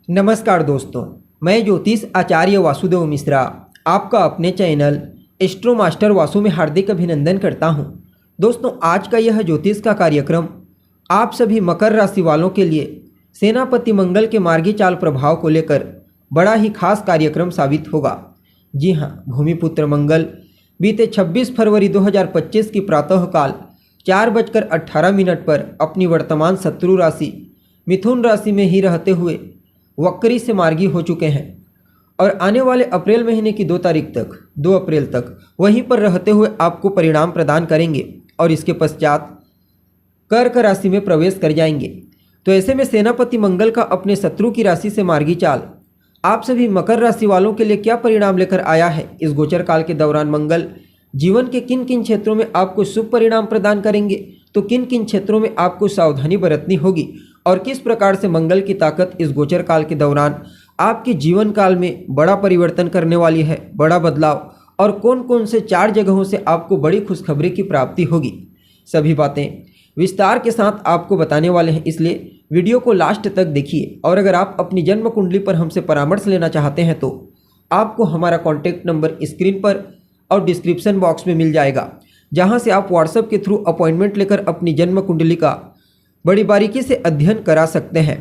नमस्कार दोस्तों, मैं ज्योतिष आचार्य वासुदेव मिश्रा आपका अपने चैनल एस्ट्रो मास्टर वासु में हार्दिक अभिनंदन करता हूं। दोस्तों, आज का यह ज्योतिष का कार्यक्रम आप सभी मकर राशि वालों के लिए सेनापति मंगल के मार्गी चाल प्रभाव को लेकर बड़ा ही खास कार्यक्रम साबित होगा। जी हां, भूमिपुत्र मंगल बीते 26 फरवरी 2025 की प्रातःकाल 4:18 पर अपनी वर्तमान शत्रु राशि मिथुन राशि में ही रहते हुए वक्री से मार्गी हो चुके हैं और आने वाले अप्रैल महीने की 2 तारीख तक 2 अप्रैल तक वहीं पर रहते हुए आपको परिणाम प्रदान करेंगे और इसके पश्चात कर्क राशि में प्रवेश कर जाएंगे। तो ऐसे में सेनापति मंगल का अपने शत्रु की राशि से मार्गी चाल आप सभी मकर राशि वालों के लिए क्या परिणाम लेकर आया है। इस गोचर काल के दौरान मंगल जीवन के किन किन क्षेत्रों में आपको शुभ परिणाम प्रदान करेंगे, तो किन किन क्षेत्रों में आपको सावधानी बरतनी होगी और किस प्रकार से मंगल की ताकत इस गोचर काल के दौरान आपके जीवन काल में बड़ा परिवर्तन करने वाली है, बड़ा बदलाव, और कौन कौन से 4 जगहों से आपको बड़ी खुशखबरी की प्राप्ति होगी, सभी बातें विस्तार के साथ आपको बताने वाले हैं। इसलिए वीडियो को लास्ट तक देखिए और अगर आप अपनी जन्म कुंडली पर हमसे परामर्श लेना चाहते हैं तो आपको हमारा कॉन्टैक्ट नंबर स्क्रीन पर और डिस्क्रिप्शन बॉक्स में मिल जाएगा, जहां से आप व्हाट्सएप के थ्रू अपॉइंटमेंट लेकर अपनी जन्म कुंडली का बड़ी बारीकी से अध्ययन करा सकते हैं।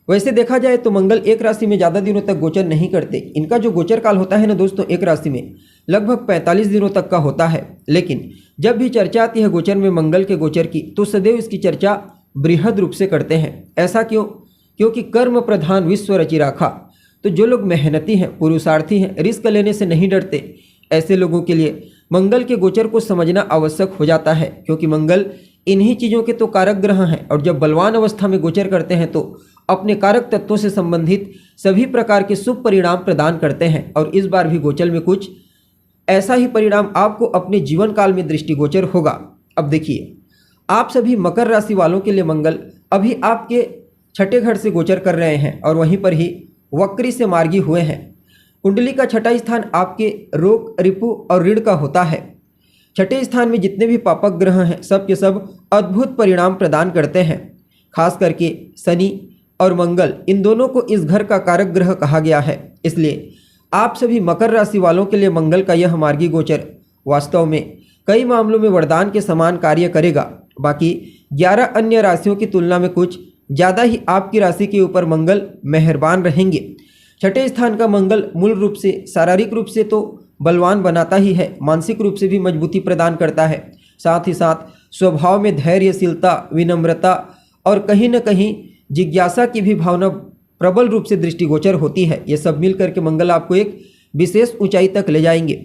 वैसे देखा जाए तो मंगल एक राशि में ज़्यादा दिनों तक गोचर नहीं करते। इनका जो गोचर काल होता है ना दोस्तों, एक राशि में लगभग 45 दिनों तक का होता है। लेकिन जब भी चर्चा आती है गोचर में मंगल के गोचर की, तो सदैव इसकी चर्चा बृहद रूप से करते हैं। ऐसा क्यों? क्योंकि कर्म प्रधान विश्व रचि राखा। तो जो लोग मेहनती हैं, पुरुषार्थी हैं, रिस्क लेने से नहीं डरते, ऐसे लोगों के लिए मंगल के गोचर को समझना आवश्यक हो जाता है। क्योंकि मंगल इन्हीं चीज़ों के तो कारक ग्रह हैं और जब बलवान अवस्था में गोचर करते हैं तो अपने कारक तत्वों से संबंधित सभी प्रकार के शुभ परिणाम प्रदान करते हैं। और इस बार भी गोचर में कुछ ऐसा ही परिणाम आपको अपने जीवन काल में दृष्टिगोचर होगा। अब देखिए, आप सभी मकर राशि वालों के लिए मंगल अभी आपके 6ठे घर से गोचर कर रहे हैं और वहीं पर ही वक्री से मार्गी हुए हैं। कुंडली का 6ठा स्थान आपके रोग, रिपु और ऋण का होता है। 6ठे स्थान में जितने भी पापक ग्रह हैं, सब के सब अद्भुत परिणाम प्रदान करते हैं। खास करके शनि और मंगल, इन दोनों को इस घर का कारक ग्रह कहा गया है। इसलिए आप सभी मकर राशि वालों के लिए मंगल का यह मार्गी गोचर वास्तव में कई मामलों में वरदान के समान कार्य करेगा। बाकी 11 अन्य राशियों की तुलना में कुछ ज़्यादा ही आपकी राशि के ऊपर मंगल मेहरबान रहेंगे। 6ठे स्थान का मंगल मूल रूप से शारीरिक रूप से तो बलवान बनाता ही है, मानसिक रूप से भी मजबूती प्रदान करता है। साथ ही साथ स्वभाव में धैर्यशीलता, विनम्रता और कहीं न कहीं जिज्ञासा की भी भावना प्रबल रूप से दृष्टिगोचर होती है। ये सब मिलकर के मंगल आपको एक विशेष ऊंचाई तक ले जाएंगे।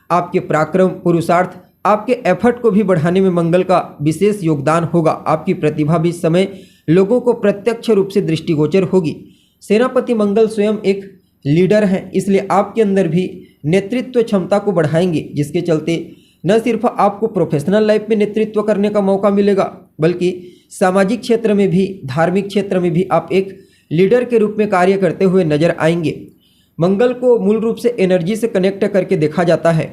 आपके पराक्रम, पुरुषार्थ, आपके एफर्ट को भी बढ़ाने में मंगल का विशेष योगदान होगा। आपकी प्रतिभा भी इस समय लोगों को प्रत्यक्ष रूप से दृष्टिगोचर होगी। सेनापति मंगल स्वयं एक लीडर हैं, इसलिए आपके अंदर भी नेतृत्व क्षमता को बढ़ाएंगे, जिसके चलते न सिर्फ आपको प्रोफेशनल लाइफ में नेतृत्व करने का मौका मिलेगा, बल्कि सामाजिक क्षेत्र में भी, धार्मिक क्षेत्र में भी आप एक लीडर के रूप में कार्य करते हुए नजर आएंगे। मंगल को मूल रूप से एनर्जी से कनेक्ट करके देखा जाता है।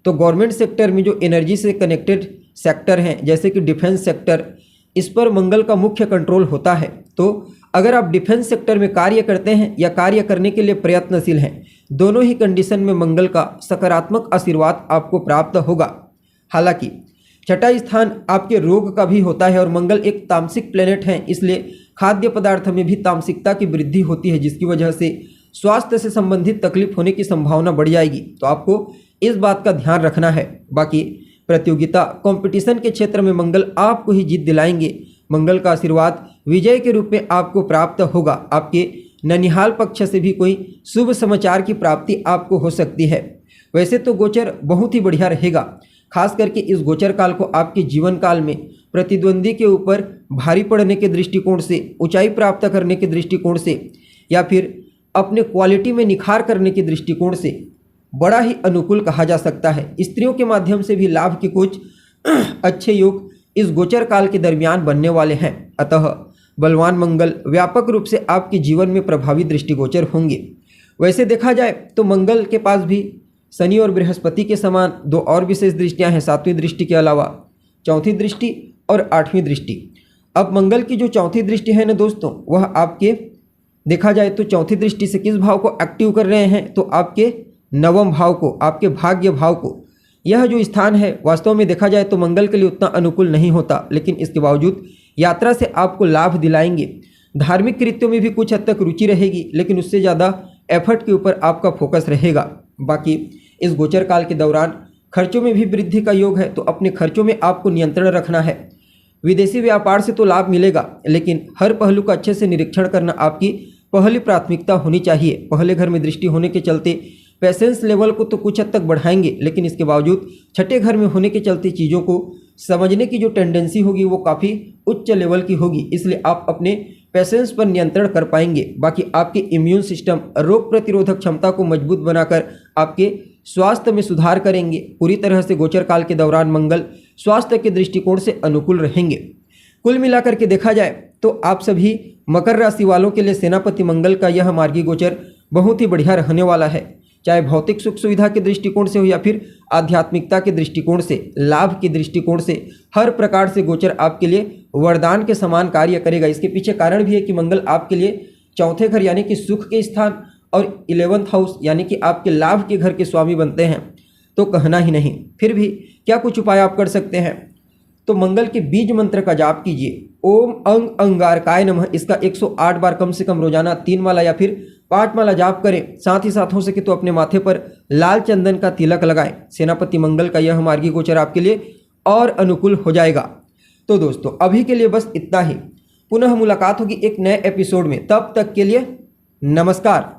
तो गवर्नमेंट सेक्टर में जो एनर्जी से कनेक्टेड सेक्टर हैं, जैसे कि डिफेंस सेक्टर, इस पर मंगल का मुख्य कंट्रोल होता है। तो अगर आप डिफेंस सेक्टर में कार्य करते हैं या कार्य करने के लिए प्रयत्नशील हैं, दोनों ही कंडीशन में मंगल का सकारात्मक आशीर्वाद आपको प्राप्त होगा। हालांकि 6ठा स्थान आपके रोग का भी होता है और मंगल एक तामसिक प्लेनेट है, इसलिए खाद्य पदार्थ में भी तामसिकता की वृद्धि होती है, जिसकी वजह से स्वास्थ्य से संबंधित तकलीफ होने की संभावना बढ़ जाएगी। तो आपको इस बात का ध्यान रखना है। बाकी प्रतियोगिता, कंपटीशन के क्षेत्र में मंगल आपको ही जीत दिलाएंगे। मंगल का आशीर्वाद विजय के रूप में आपको प्राप्त होगा। आपके ननिहाल पक्ष से भी कोई शुभ समाचार की प्राप्ति आपको हो सकती है। वैसे तो गोचर बहुत ही बढ़िया रहेगा। खास करके इस गोचर काल को आपके जीवन काल में प्रतिद्वंदी के ऊपर भारी पड़ने के दृष्टिकोण से, ऊंचाई प्राप्त करने के दृष्टिकोण से, या फिर अपने क्वालिटी में निखार करने के दृष्टिकोण से बड़ा ही अनुकूल कहा जा सकता है। स्त्रियों के माध्यम से भी लाभ के कुछ अच्छे योग इस गोचर काल के दरमियान बनने वाले हैं। अतः बलवान मंगल व्यापक रूप से आपके जीवन में प्रभावी दृष्टिगोचर होंगे। वैसे देखा जाए तो मंगल के पास भी शनि और बृहस्पति के समान 2 और विशेष दृष्टियां हैं, 7वीं दृष्टि के अलावा 4थी दृष्टि और 8वीं दृष्टि। अब मंगल की जो 4थी दृष्टि है ना दोस्तों, वह आपके देखा जाए तो चौथी दृष्टि से किस भाव को एक्टिव कर रहे हैं, तो आपके नवम भाव को, आपके भाग्य भाव को। यह जो स्थान है वास्तव में देखा जाए तो मंगल के लिए उतना अनुकूल नहीं होता, लेकिन इसके बावजूद यात्रा से आपको लाभ दिलाएंगे। धार्मिक कृत्यों में भी कुछ हद तक रुचि रहेगी, लेकिन उससे ज़्यादा एफर्ट के ऊपर आपका फोकस रहेगा। बाकी इस गोचर काल के दौरान खर्चों में भी वृद्धि का योग है, तो अपने खर्चों में आपको नियंत्रण रखना है। विदेशी व्यापार से तो लाभ मिलेगा, लेकिन हर पहलू का अच्छे से निरीक्षण करना आपकी पहली प्राथमिकता होनी चाहिए। पहले घर में दृष्टि होने के चलते पेशेंस लेवल को तो कुछ हद तक बढ़ाएंगे, लेकिन इसके बावजूद छठे घर में होने के चलते चीज़ों को समझने की जो टेंडेंसी होगी वो काफ़ी उच्च लेवल की होगी, इसलिए आप अपने पेशेंस पर नियंत्रण कर पाएंगे। बाकी आपके इम्यून सिस्टम, रोग प्रतिरोधक क्षमता को मजबूत बनाकर आपके स्वास्थ्य में सुधार करेंगे। पूरी तरह से गोचर काल के दौरान मंगल स्वास्थ्य के दृष्टिकोण से अनुकूल रहेंगे। कुल मिलाकर के देखा जाए तो आप सभी मकर राशि वालों के लिए सेनापति मंगल का यह मार्गी गोचर बहुत ही बढ़िया रहने वाला है। चाहे भौतिक सुख सुविधा के दृष्टिकोण से हो या फिर आध्यात्मिकता के दृष्टिकोण से, लाभ के दृष्टिकोण से, हर प्रकार से गोचर आपके लिए वरदान के समान कार्य करेगा। इसके पीछे कारण भी है कि मंगल आपके लिए चौथे घर यानी कि सुख के स्थान और 11th हाउस यानी कि आपके लाभ के घर के स्वामी बनते हैं, तो कहना ही नहीं। फिर भी क्या कुछ उपाय आप कर सकते हैं, तो मंगल के बीज मंत्र का जाप कीजिए। ओम अंग अंगारकाय नमः, इसका 108 बार कम से कम रोजाना 3 माला या फिर 5 माला जाप करें। साथ ही साथ हो सके तो अपने माथे पर लाल चंदन का तिलक लगाएं। सेनापति मंगल का यह मार्गी गोचर आपके लिए और अनुकूल हो जाएगा। तो दोस्तों अभी के लिए बस इतना ही। पुनः मुलाकात होगी एक नए एपिसोड में, तब तक के लिए नमस्कार।